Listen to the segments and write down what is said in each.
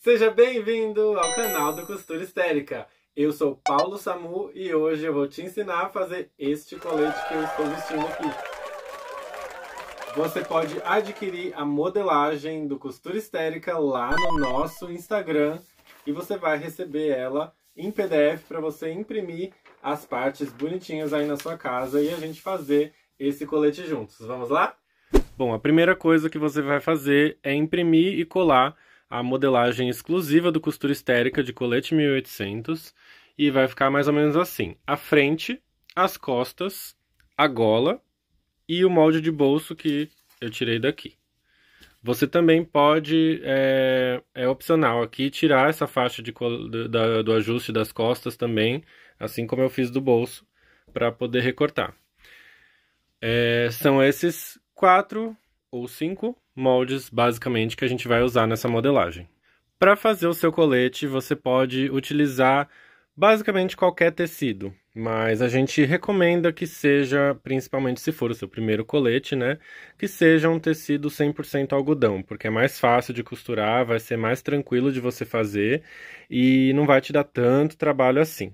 Seja bem-vindo ao canal do Costura Histérica. Eu sou Paulo Samu e hoje eu vou te ensinar a fazer este colete que eu estou vestindo aqui. Você pode adquirir a modelagem do Costura Histérica lá no nosso Instagram e você vai receber ela em PDF para você imprimir as partes bonitinhas aí na sua casa e a gente fazer esse colete juntos. Vamos lá? Bom, a primeira coisa que você vai fazer é imprimir e colar a modelagem exclusiva do Costura Histérica de colete 1800 e vai ficar mais ou menos assim: a frente, as costas, a gola e o molde de bolso que eu tirei daqui. Você também pode, é opcional aqui, tirar essa faixa do ajuste das costas também, assim como eu fiz do bolso, para poder recortar. São esses 4 ou 5 moldes, basicamente, que a gente vai usar nessa modelagem. Para fazer o seu colete, você pode utilizar basicamente qualquer tecido, mas a gente recomenda que seja, principalmente se for o seu primeiro colete, né, que seja um tecido 100% algodão, porque é mais fácil de costurar, vai ser mais tranquilo de você fazer e não vai te dar tanto trabalho assim.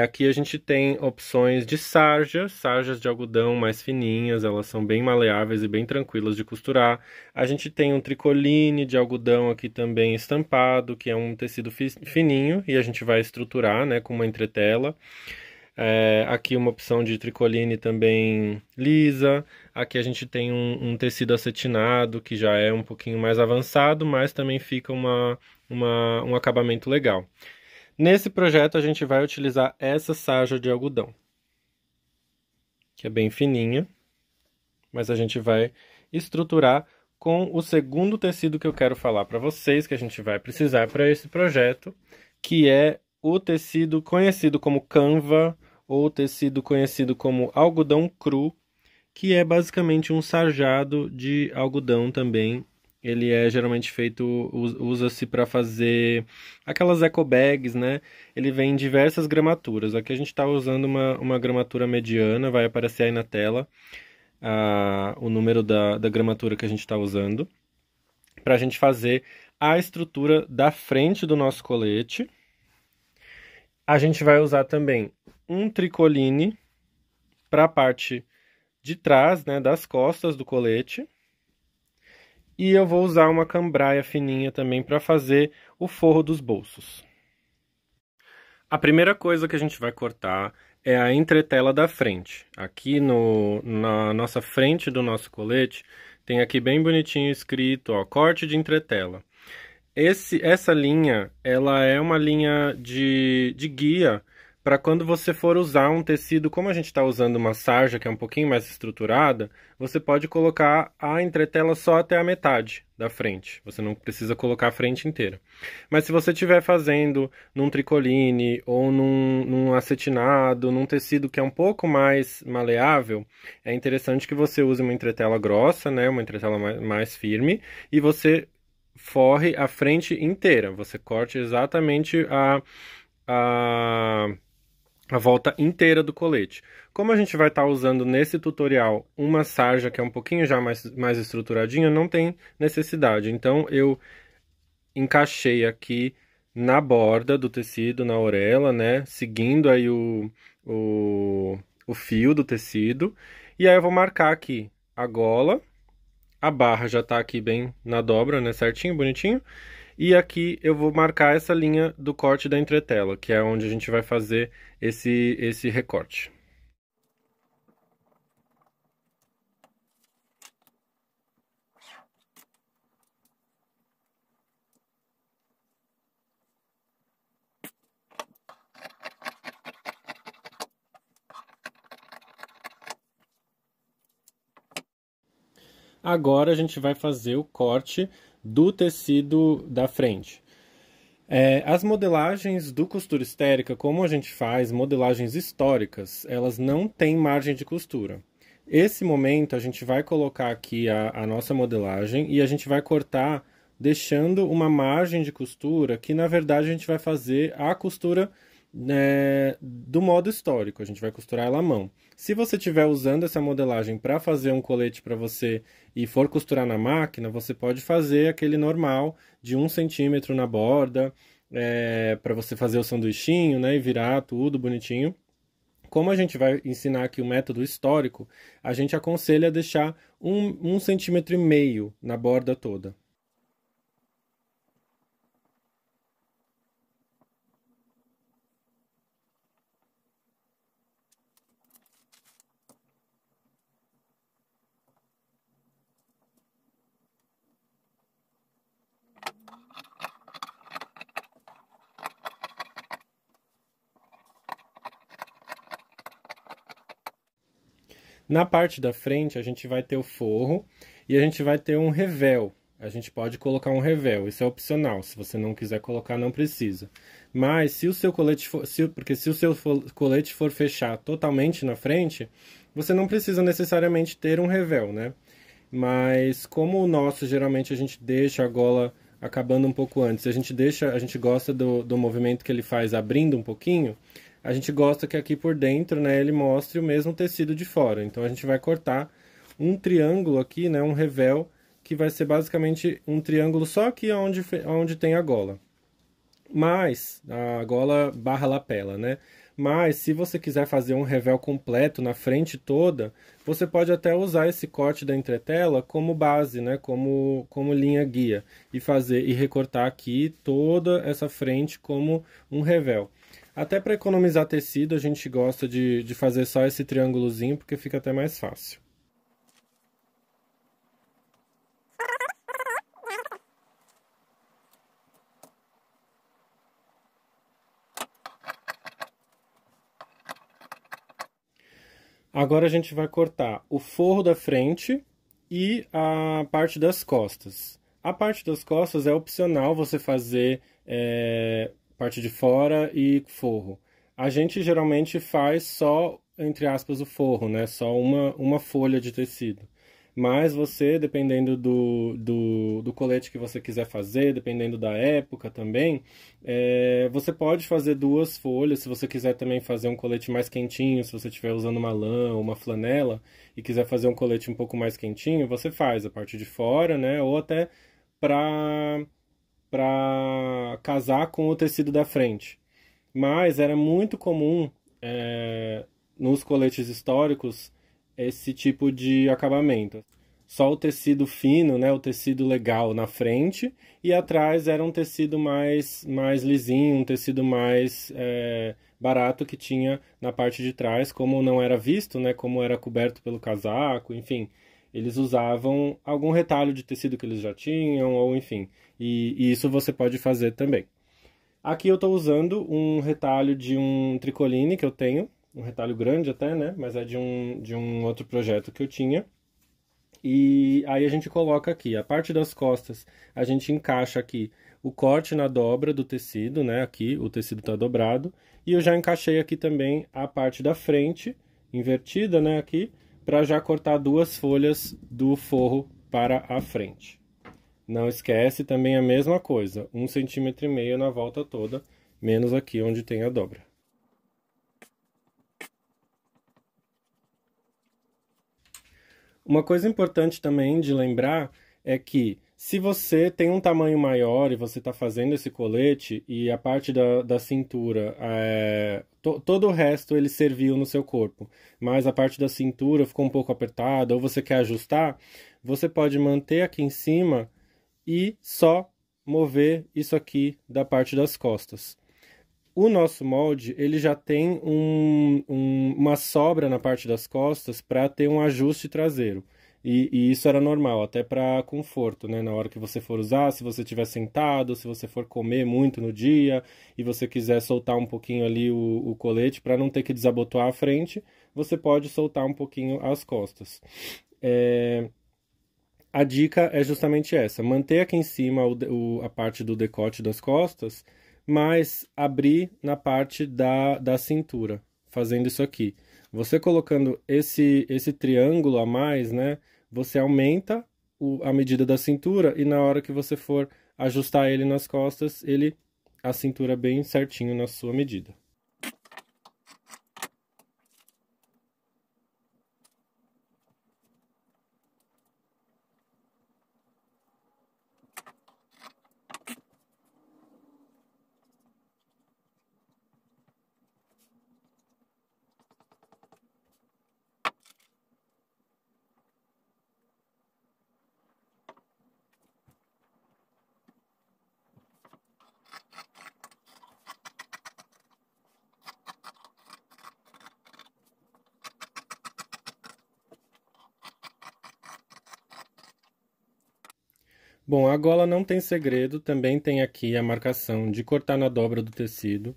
Aqui a gente tem opções de sarjas de algodão mais fininhas, elas são bem maleáveis e bem tranquilas de costurar. A gente tem um tricoline de algodão aqui também estampado, que é um tecido fininho e a gente vai estruturar, né, com uma entretela. Aqui uma opção de tricoline também lisa. Aqui a gente tem um tecido acetinado, que já é um pouquinho mais avançado, mas também fica um acabamento legal. Nesse projeto a gente vai utilizar essa sarja de algodão, que é bem fininha, mas a gente vai estruturar com o segundo tecido que eu quero falar para vocês, que a gente vai precisar para esse projeto, que é o tecido conhecido como canva, ou tecido conhecido como algodão cru, que é basicamente um sarjado de algodão também. Ele é geralmente feito, usa-se para fazer aquelas eco bags, né? Ele vem em diversas gramaturas. Aqui a gente está usando uma gramatura mediana, vai aparecer aí na tela o número da gramatura que a gente está usando, para a gente fazer a estrutura da frente do nosso colete. A gente vai usar também um tricoline para a parte de trás, né, das costas do colete. E eu vou usar uma cambraia fininha também para fazer o forro dos bolsos. A primeira coisa que a gente vai cortar é a entretela da frente. Aqui na nossa frente do nosso colete, tem aqui bem bonitinho escrito, ó, corte de entretela. Essa linha, ela é uma linha de guia para quando você for usar um tecido, como a gente está usando uma sarja que é um pouquinho mais estruturada, você pode colocar a entretela só até a metade da frente. Você não precisa colocar a frente inteira. Mas se você estiver fazendo num tricoline ou num acetinado, num tecido que é um pouco mais maleável, é interessante que você use uma entretela grossa, né, uma entretela mais firme, e você forre a frente inteira. Você corte exatamente a volta inteira do colete. Como a gente vai estar usando nesse tutorial uma sarja que é um pouquinho já mais estruturadinha, não tem necessidade. Então eu encaixei aqui na borda do tecido, na orelha, né, seguindo aí o fio do tecido. E aí eu vou marcar aqui a gola, a barra já está aqui bem na dobra, né, certinho, bonitinho. E aqui eu vou marcar essa linha do corte da entretela, que é onde a gente vai fazer esse recorte. Agora a gente vai fazer o corte do tecido da frente. As modelagens do Costura Histérica, como a gente faz modelagens históricas, elas não têm margem de costura. Esse momento a gente vai colocar aqui a nossa modelagem e a gente vai cortar deixando uma margem de costura que na verdade a gente vai fazer a costura do modo histórico, a gente vai costurar ela à mão. Se você estiver usando essa modelagem para fazer um colete para você e for costurar na máquina, você pode fazer aquele normal de 1 cm na borda, para você fazer o sanduichinho, né, e virar tudo bonitinho. Como a gente vai ensinar aqui o método histórico, a gente aconselha deixar 1,5 cm na borda toda. Na parte da frente, a gente vai ter o forro e a gente vai ter um revel. A gente pode colocar um revel, isso é opcional. Se você não quiser colocar, não precisa. Mas se o seu colete for, porque se o seu colete for fechar totalmente na frente, você não precisa necessariamente ter um revel, né? Mas como o nosso, geralmente a gente deixa a gola acabando um pouco antes, a gente gosta do movimento que ele faz abrindo um pouquinho, a gente gosta que aqui por dentro, né, ele mostre o mesmo tecido de fora. Então a gente vai cortar um triângulo aqui, né, um revel, que vai ser basicamente um triângulo só aqui onde tem a gola. Mas, a gola barra lapela, né? Mas, se você quiser fazer um revel completo na frente toda, você pode até usar esse corte da entretela como base, né? Como linha guia. E recortar aqui toda essa frente como um revel. Até para economizar tecido, a gente gosta de fazer só esse triângulozinho, porque fica até mais fácil. Agora a gente vai cortar o forro da frente e a parte das costas. A parte das costas é opcional você fazer parte de fora e forro. A gente geralmente faz só, entre aspas, o forro, né? Só uma folha de tecido. Mas você, dependendo do colete que você quiser fazer, dependendo da época também, você pode fazer 2 folhas. Se você quiser também fazer um colete mais quentinho, se você estiver usando uma lã ou uma flanela e quiser fazer um colete um pouco mais quentinho, você faz a parte de fora, né? Ou até para casar com o tecido da frente. Mas era muito comum nos coletes históricos esse tipo de acabamento. Só o tecido fino, né, o tecido legal na frente, e atrás era um tecido mais lisinho, um tecido mais barato que tinha na parte de trás, como não era visto, né, como era coberto pelo casaco, enfim. Eles usavam algum retalho de tecido que eles já tinham, ou enfim. E isso você pode fazer também. Aqui eu estou usando um retalho de um tricoline que eu tenho, um retalho grande até, né? Mas é de um outro projeto que eu tinha. E aí a gente coloca aqui, a parte das costas, a gente encaixa aqui o corte na dobra do tecido, né? Aqui o tecido está dobrado. E eu já encaixei aqui também a parte da frente, invertida, né? Aqui, para já cortar 2 folhas do forro para a frente. Não esquece também a mesma coisa, 1,5 cm na volta toda, menos aqui onde tem a dobra. Uma coisa importante também de lembrar é que se você tem um tamanho maior e você está fazendo esse colete e a parte da cintura, todo o resto ele serviu no seu corpo, mas a parte da cintura ficou um pouco apertada ou você quer ajustar, você pode manter aqui em cima e só mover isso aqui da parte das costas. O nosso molde, ele já tem uma sobra na parte das costas para ter um ajuste traseiro. E isso era normal, até para conforto, né? Na hora que você for usar, se você estiver sentado, se você for comer muito no dia e você quiser soltar um pouquinho ali o colete para não ter que desabotoar a frente, você pode soltar um pouquinho as costas. A dica é justamente essa, manter aqui em cima a parte do decote das costas, mas abrir na parte da cintura, fazendo isso aqui. Você colocando esse triângulo a mais, né, você aumenta a medida da cintura e na hora que você for ajustar ele nas costas, a cintura bem certinho na sua medida. Bom, a gola não tem segredo, também tem aqui a marcação de cortar na dobra do tecido.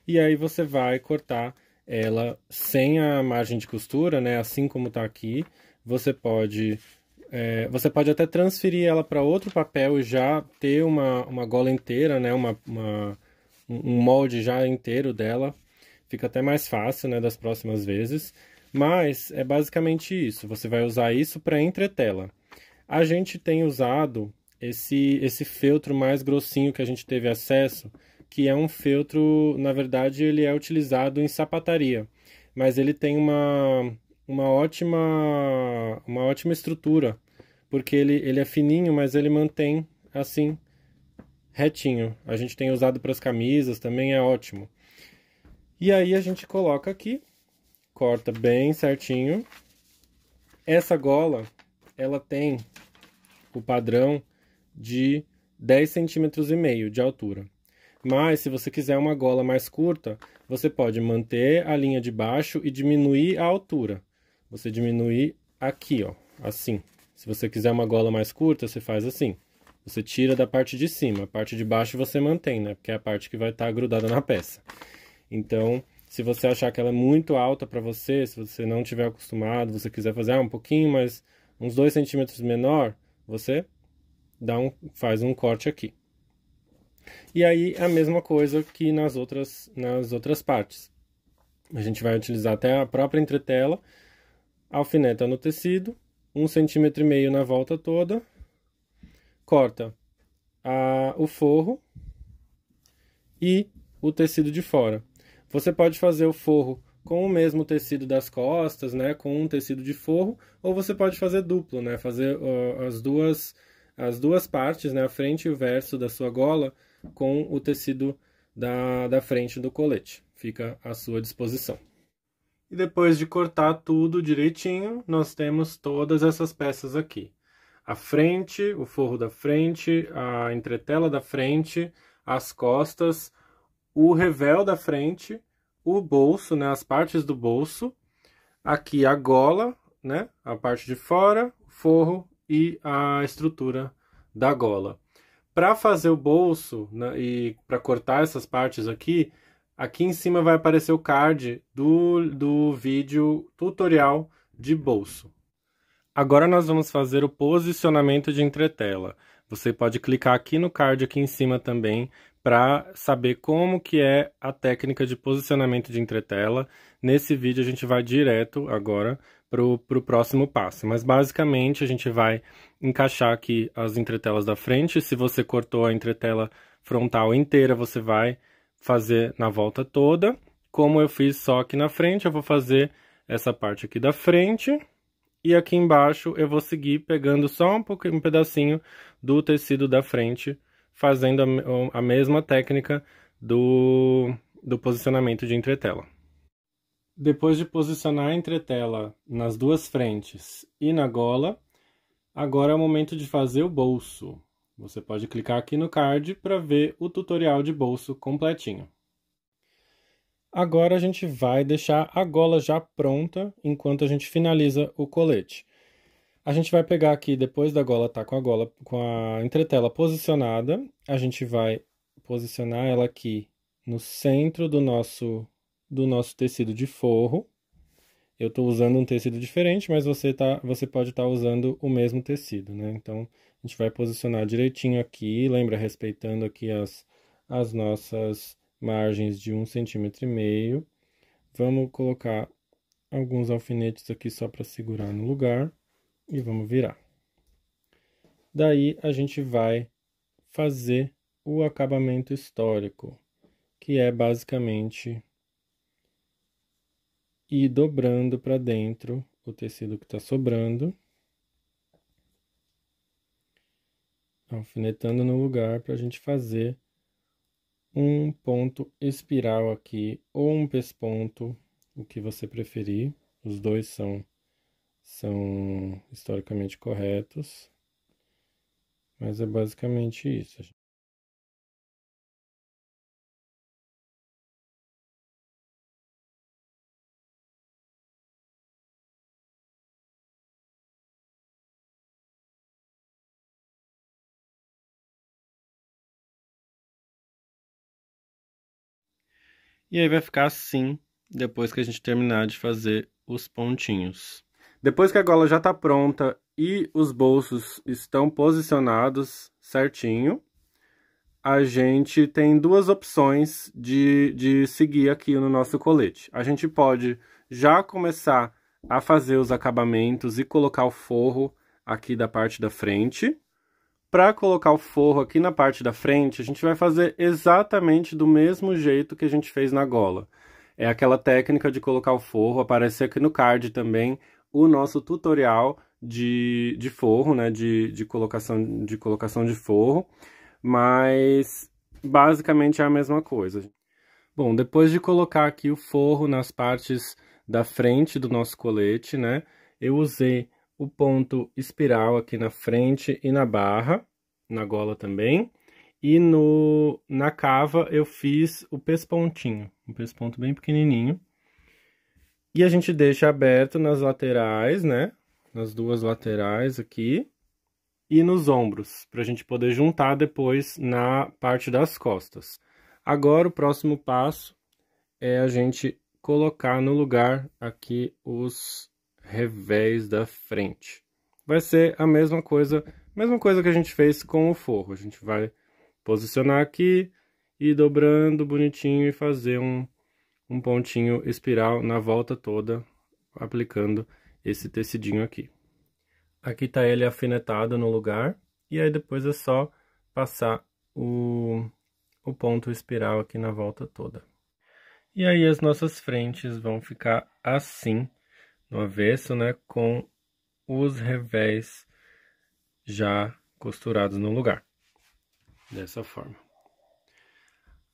E aí você vai cortar ela sem a margem de costura, né? Assim como tá aqui. Você pode até transferir ela para outro papel e já ter uma gola inteira, né? Um molde já inteiro dela. Fica até mais fácil, né? Das próximas vezes. Mas é basicamente isso. Você vai usar isso para entretela. A gente tem usado esse feltro mais grossinho que a gente teve acesso, que é um feltro, na verdade, ele é utilizado em sapataria, mas ele tem uma ótima estrutura, porque ele é fininho, mas ele mantém assim, retinho. A gente tem usado para as camisas, também é ótimo. E aí a gente coloca aqui, corta bem certinho. Essa gola, ela tem o padrão de 10,5 cm de altura. Mas se você quiser uma gola mais curta, você pode manter a linha de baixo e diminuir a altura. Você diminui aqui, ó, assim. Se você quiser uma gola mais curta, você faz assim. Você tira da parte de cima, a parte de baixo você mantém, né? Porque é a parte que vai estar grudada na peça. Então, se você achar que ela é muito alta para você, se você não tiver acostumado, você quiser fazer um pouquinho mais, uns 2 centímetros menor, você faz um corte aqui. E aí a mesma coisa que nas outras partes. A gente vai utilizar até a própria entretela, alfineta no tecido, 1,5 cm na volta toda, corta o forro e o tecido de fora. Você pode fazer o forro com o mesmo tecido das costas, né, com um tecido de forro, ou você pode fazer duplo, né, fazer as duas partes, né, a frente e o verso da sua gola com o tecido da frente do colete. Fica à sua disposição. E depois de cortar tudo direitinho, nós temos todas essas peças aqui. A frente, o forro da frente, a entretela da frente, as costas, o revel da frente, o bolso, né, as partes do bolso, aqui a gola, né, a parte de fora, o forro e a estrutura da gola. Para fazer o bolso, né, e para cortar essas partes aqui, aqui em cima vai aparecer o card do vídeo tutorial de bolso. Agora nós vamos fazer o posicionamento de entretela. Você pode clicar aqui no card aqui em cima também para saber como que é a técnica de posicionamento de entretela. Nesse vídeo a gente vai direto agora para o próximo passo. Mas basicamente a gente vai encaixar aqui as entretelas da frente. Se você cortou a entretela frontal inteira, você vai fazer na volta toda. Como eu fiz só aqui na frente, eu vou fazer essa parte aqui da frente. E aqui embaixo eu vou seguir pegando só um pedacinho do tecido da frente, fazendo a mesma técnica do posicionamento de entretela. Depois de posicionar a entretela nas duas frentes e na gola, agora é o momento de fazer o bolso. Você pode clicar aqui no card para ver o tutorial de bolso completinho. Agora a gente vai deixar a gola já pronta enquanto a gente finaliza o colete. A gente vai pegar aqui, depois da gola estar com a entretela posicionada, a gente vai posicionar ela aqui no centro do nosso tecido de forro. Eu estou usando um tecido diferente, mas você pode estar usando o mesmo tecido, né? Então, a gente vai posicionar direitinho aqui, lembra, respeitando aqui as nossas margens de 1,5 cm. Vamos colocar alguns alfinetes aqui só para segurar no lugar e vamos virar. Daí a gente vai fazer o acabamento histórico, que é basicamente ir dobrando para dentro o tecido que está sobrando, alfinetando no lugar para a gente fazer um ponto espiral aqui, ou um pesponto, o que você preferir. Os dois são historicamente corretos, mas é basicamente isso. E aí vai ficar assim, depois que a gente terminar de fazer os pontinhos. Depois que a gola já tá pronta e os bolsos estão posicionados certinho, a gente tem duas opções de seguir aqui no nosso colete. A gente pode já começar a fazer os acabamentos e colocar o forro aqui da parte da frente. Para colocar o forro aqui na parte da frente, a gente vai fazer exatamente do mesmo jeito que a gente fez na gola. É aquela técnica de colocar o forro, aparece aqui no card também o nosso tutorial de forro, né, de colocação de forro, mas basicamente é a mesma coisa. Bom, depois de colocar aqui o forro nas partes da frente do nosso colete, né, eu usei o ponto espiral aqui na frente e na barra, na gola também. E na cava eu fiz o pespontinho, um pesponto bem pequenininho. E a gente deixa aberto nas laterais, né? Nas duas laterais aqui. E nos ombros, para a gente poder juntar depois na parte das costas. Agora o próximo passo é a gente colocar no lugar aqui os revés da frente. Vai ser a mesma coisa que a gente fez com o forro. A gente vai posicionar aqui e dobrando bonitinho e fazer um pontinho espiral na volta toda, aplicando esse tecidinho aqui. Aqui tá ele afinetado no lugar, e aí depois é só passar o ponto espiral aqui na volta toda. E aí as nossas frentes vão ficar assim, no avesso, né, com os revés já costurados no lugar, dessa forma.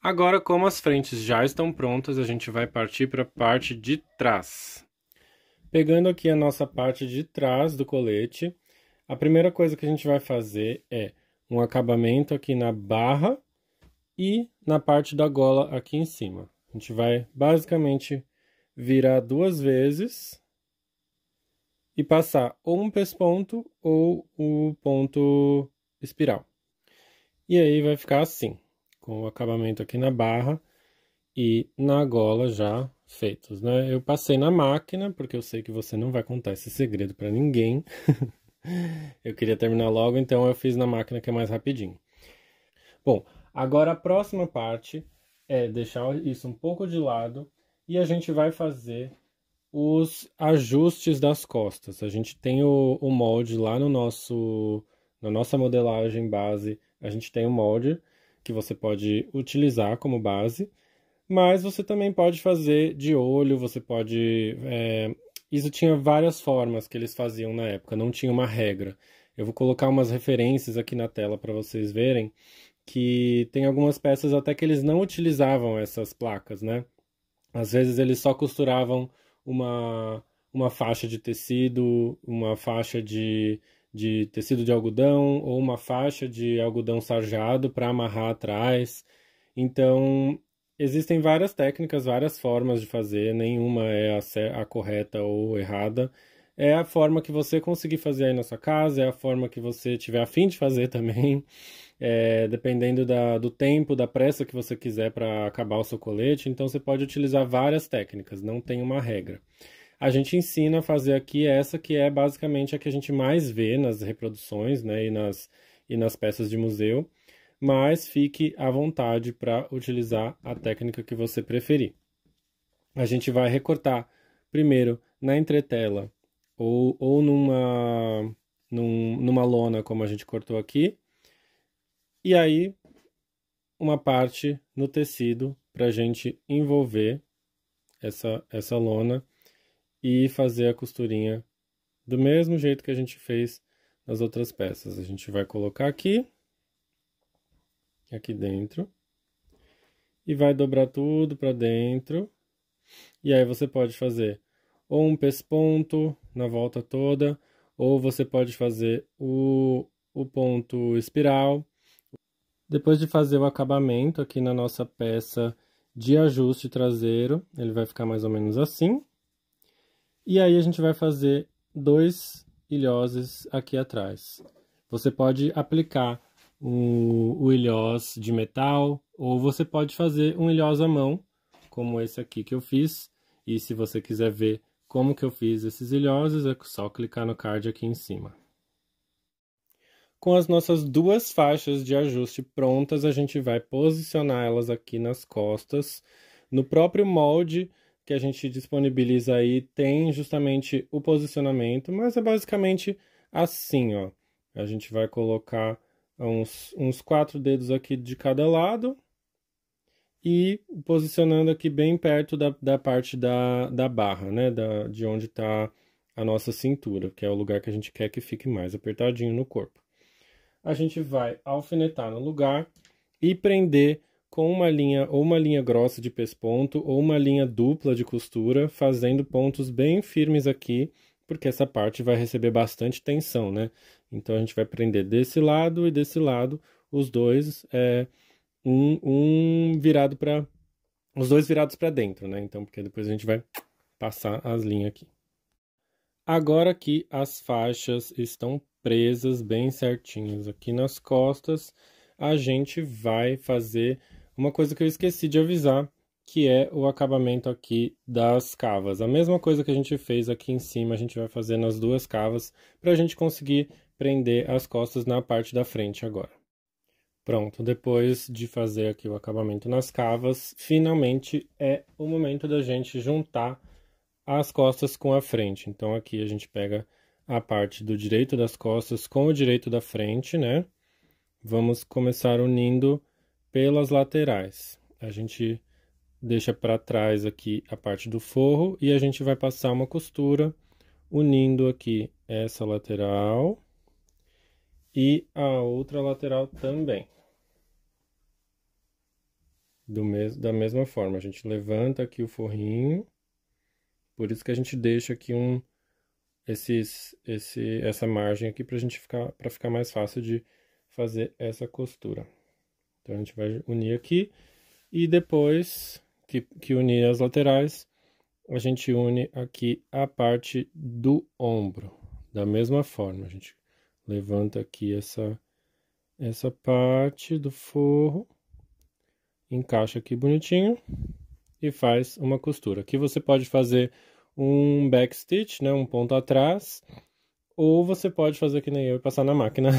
Agora, como as frentes já estão prontas, a gente vai partir para a parte de trás. Pegando aqui a nossa parte de trás do colete, a primeira coisa que a gente vai fazer é um acabamento aqui na barra e na parte da gola aqui em cima. A gente vai basicamente virar duas vezes e passar ou um pesponto ou o ponto espiral. E aí vai ficar assim, com o acabamento aqui na barra e na gola já feitos, né? Eu passei na máquina, porque eu sei que você não vai contar esse segredo para ninguém. Eu queria terminar logo, então eu fiz na máquina, que é mais rapidinho. Bom, agora a próxima parte é deixar isso um pouco de lado e a gente vai fazer os ajustes das costas. A gente tem o molde lá na nossa modelagem base, a gente tem o molde que você pode utilizar como base, mas você também pode fazer de olho, você pode... Isso tinha várias formas que eles faziam na época, não tinha uma regra. Eu vou colocar umas referências aqui na tela para vocês verem, que tem algumas peças até que eles não utilizavam essas placas, né? Às vezes eles só costuravam uma faixa de tecido, uma faixa de tecido de algodão ou uma faixa de algodão sarjado para amarrar atrás. Então, existem várias técnicas, várias formas de fazer, nenhuma é a correta ou errada. É a forma que você conseguir fazer aí na sua casa, é a forma que você tiver a fim de fazer também, dependendo do tempo, da pressa que você quiser para acabar o seu colete. Então você pode utilizar várias técnicas, não tem uma regra. A gente ensina a fazer aqui essa que é basicamente a que a gente mais vê nas reproduções, né, e nas peças de museu, mas fique à vontade para utilizar a técnica que você preferir. A gente vai recortar primeiro na entretela ou numa lona, como a gente cortou aqui, e aí uma parte no tecido para a gente envolver essa lona e fazer a costurinha do mesmo jeito que a gente fez nas outras peças. A gente vai colocar aqui dentro, e vai dobrar tudo para dentro, e aí você pode fazer ou um pesponto na volta toda, ou você pode fazer o ponto espiral. Depois de fazer o acabamento aqui na nossa peça de ajuste traseiro, ele vai ficar mais ou menos assim, e aí a gente vai fazer 2 ilhoses aqui atrás. Você pode aplicar o ilhós de metal, ou você pode fazer um ilhós à mão como esse aqui que eu fiz. E se você quiser ver como que eu fiz esses ilhosos, é só clicar no card aqui em cima. Com as nossas duas faixas de ajuste prontas, a gente vai posicionar elas aqui nas costas. No próprio molde que a gente disponibiliza aí, tem justamente o posicionamento, mas é basicamente assim, ó. A gente vai colocar uns 4 dedos aqui de cada lado e posicionando aqui bem perto da parte da barra, né? De onde está a nossa cintura, que é o lugar que a gente quer que fique mais apertadinho no corpo. A gente vai alfinetar no lugar e prender com uma linha, ou uma linha grossa de pesponto, ou uma linha dupla de costura, fazendo pontos bem firmes aqui, porque essa parte vai receber bastante tensão, né? Então, a gente vai prender desse lado e desse lado, os dois, virado para... Os dois virados para dentro, né? Então, porque depois a gente vai passar as linhas aqui. Agora que as faixas estão presas bem certinhas aqui nas costas, a gente vai fazer uma coisa que eu esqueci de avisar, que é o acabamento aqui das cavas. A mesma coisa que a gente fez aqui em cima, a gente vai fazer nas duas cavas, para a gente conseguir prender as costas na parte da frente agora. Pronto, depois de fazer aqui o acabamento nas cavas, finalmente é o momento da gente juntar as costas com a frente. Então, aqui a gente pega a parte do direito das costas com o direito da frente, né? Vamos começar unindo pelas laterais. A gente deixa para trás aqui a parte do forro e a gente vai passar uma costura unindo aqui essa lateral e a outra lateral também. Da mesma forma, a gente levanta aqui o forrinho. Por isso que a gente deixa aqui essa margem aqui para ficar mais fácil de fazer essa costura. Então, a gente vai unir aqui e depois que unir as laterais, a gente une aqui a parte do ombro. Da mesma forma, a gente levanta aqui essa parte do forro, encaixa aqui bonitinho e faz uma costura. Aqui você pode fazer um backstitch, né, um ponto atrás, ou você pode fazer que nem eu e passar na máquina,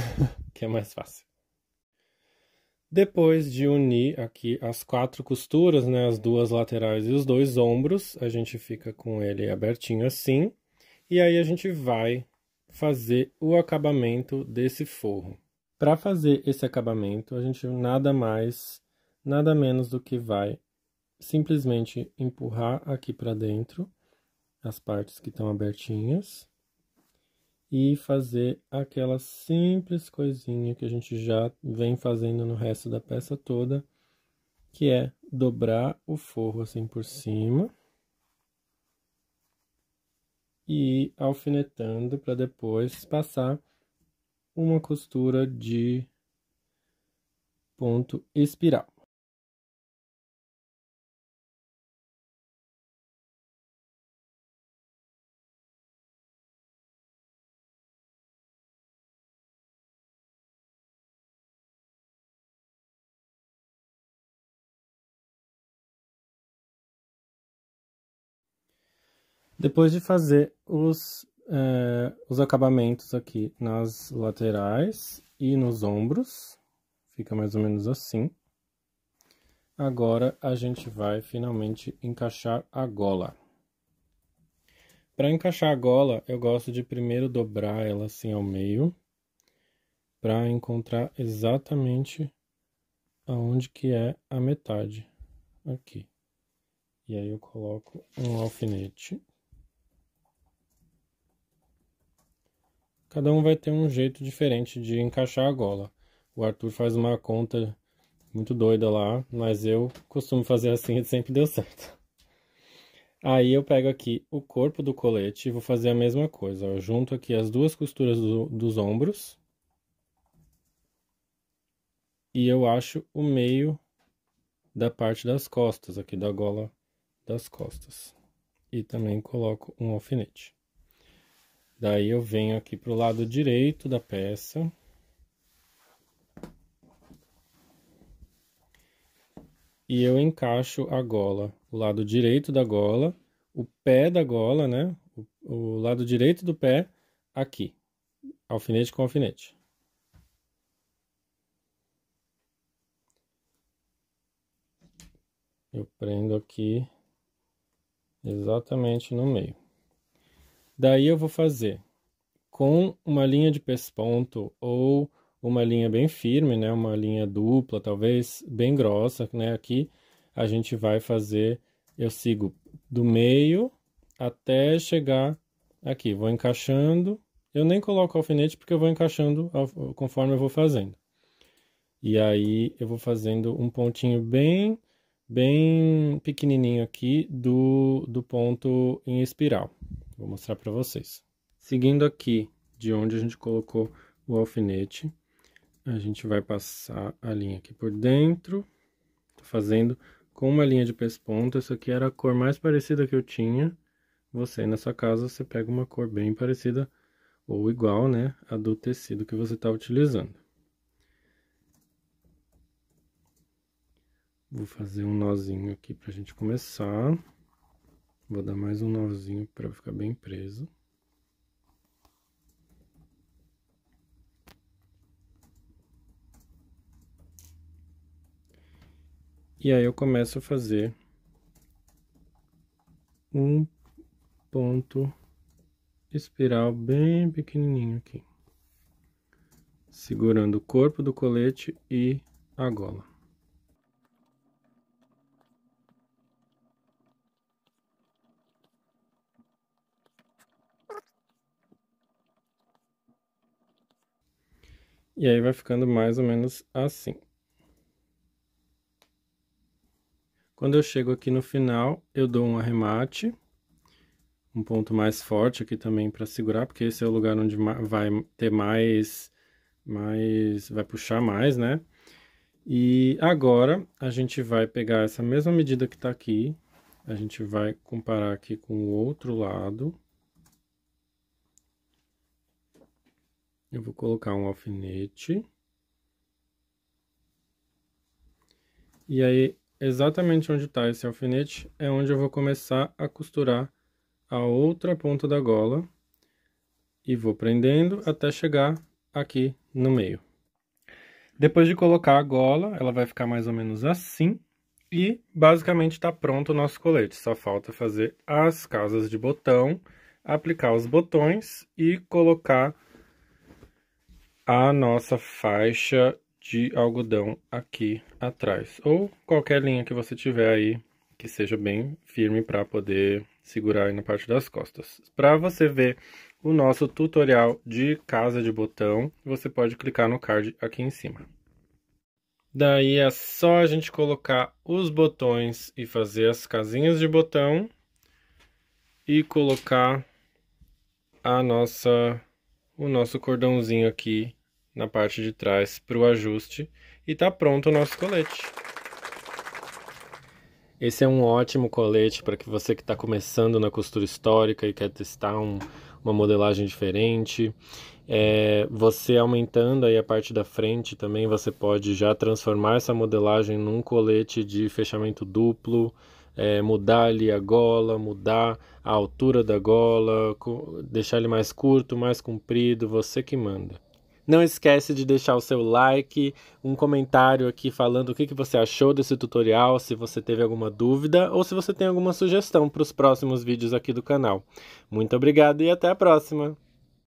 que é mais fácil. Depois de unir aqui as 4 costuras, né, as duas laterais e os 2 ombros, a gente fica com ele abertinho assim, e aí a gente vai fazer o acabamento desse forro. Para fazer esse acabamento, a gente nada mais, nada menos do que vai simplesmente empurrar aqui para dentro as partes que estão abertinhas e fazer aquela simples coisinha que a gente já vem fazendo no resto da peça toda, que é dobrar o forro assim por cima e ir alfinetando para depois passar uma costura de ponto espiral. Depois de fazer os acabamentos aqui nas laterais e nos ombros, fica mais ou menos assim. Agora a gente vai finalmente encaixar a gola. Para encaixar a gola, eu gosto de primeiro dobrar ela assim ao meio, para encontrar exatamente aonde que é a metade aqui. E aí eu coloco um alfinete. Cada um vai ter um jeito diferente de encaixar a gola. O Arthur faz uma conta muito doida lá, mas eu costumo fazer assim e sempre deu certo. Aí eu pego aqui o corpo do colete e vou fazer a mesma coisa. Eu junto aqui as duas costuras dos ombros. E eu acho o meio da parte das costas, aqui da gola das costas. E também coloco um alfinete. Daí eu venho aqui pro lado direito da peça. e eu encaixo a gola, o lado direito da gola, o pé da gola, né? O lado direito do pé aqui, alfinete com alfinete. Eu prendo aqui exatamente no meio. Daí eu vou fazer com uma linha de pesponto ou uma linha bem firme, né? Uma linha dupla, talvez bem grossa, né? Aqui a gente vai fazer, eu sigo do meio até chegar aqui. Vou encaixando, eu nem coloco alfinete porque eu vou encaixando conforme eu vou fazendo. E aí eu vou fazendo um pontinho bem pequenininho aqui do ponto em espiral. Vou mostrar para vocês. Seguindo aqui de onde a gente colocou o alfinete, a gente vai passar a linha aqui por dentro. Tô fazendo com uma linha de pesponto. Essa aqui era a cor mais parecida que eu tinha. Você, na sua casa, você pega uma cor bem parecida ou igual, né, a do tecido que você está utilizando. Vou fazer um nozinho aqui pra gente começar. Vou dar mais um nozinho para ficar bem preso. E aí eu começo a fazer um ponto espiral bem pequenininho aqui, segurando o corpo do colete e a gola. E aí vai ficando mais ou menos assim. Quando eu chego aqui no final, eu dou um arremate, um ponto mais forte aqui também para segurar, porque esse é o lugar onde vai ter vai puxar mais, né? E agora a gente vai pegar essa mesma medida que tá aqui, a gente vai comparar aqui com o outro lado. Eu vou colocar um alfinete. E aí, exatamente onde está esse alfinete, é onde eu vou começar a costurar a outra ponta da gola. E vou prendendo até chegar aqui no meio. Depois de colocar a gola, ela vai ficar mais ou menos assim. E basicamente está pronto o nosso colete. Só falta fazer as casas de botão, aplicar os botões e colocar a nossa faixa de algodão aqui atrás. Ou qualquer linha que você tiver aí que seja bem firme para poder segurar aí na parte das costas. Para você ver o nosso tutorial de casa de botão, você pode clicar no card aqui em cima. Daí é só a gente colocar os botões e fazer as casinhas de botão e colocar o nosso cordãozinho aqui na parte de trás para o ajuste e tá pronto o nosso colete. Esse é um ótimo colete para que você que está começando na costura histórica e quer testar uma modelagem diferente. Você aumentando aí a parte da frente também, você pode já transformar essa modelagem num colete de fechamento duplo, mudar ali a gola, mudar a altura da gola, deixar ele mais curto, mais comprido, você que manda. Não esquece de deixar o seu like, um comentário aqui falando o que você achou desse tutorial, se você teve alguma dúvida ou se você tem alguma sugestão para os próximos vídeos aqui do canal. Muito obrigado e até a próxima!